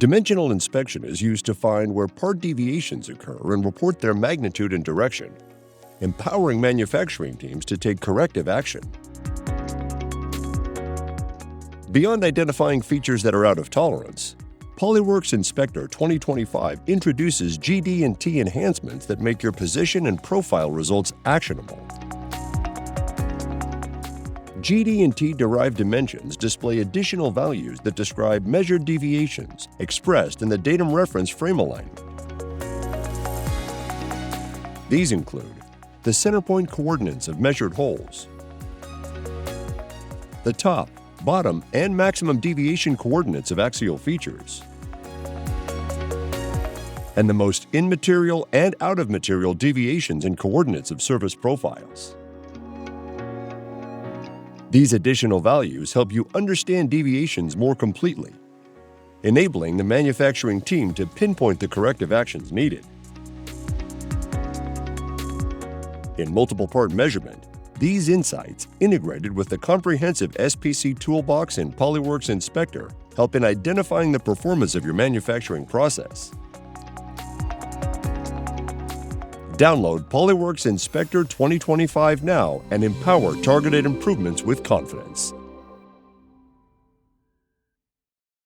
Dimensional inspection is used to find where part deviations occur and report their magnitude and direction, empowering manufacturing teams to take corrective action. Beyond identifying features that are out of tolerance, PolyWorks Inspector 2025 introduces GD&T enhancements that make your position and profile results actionable. GD&T Derive dimensions display additional values that describe measured deviations expressed in the datum reference frame alignment. These include the center point coordinates of measured holes, the top, bottom, and maximum deviation coordinates of axial features, and the most in-material and out-of-material deviations and coordinates of surface profiles. These additional values help you understand deviations more completely, enabling the manufacturing team to pinpoint the corrective actions needed. In multiple part measurement, these insights, integrated with the comprehensive SPC toolbox and PolyWorks Inspector, help in identifying the performance of your manufacturing process. Download PolyWorks Inspector 2025 now and empower targeted improvements with confidence.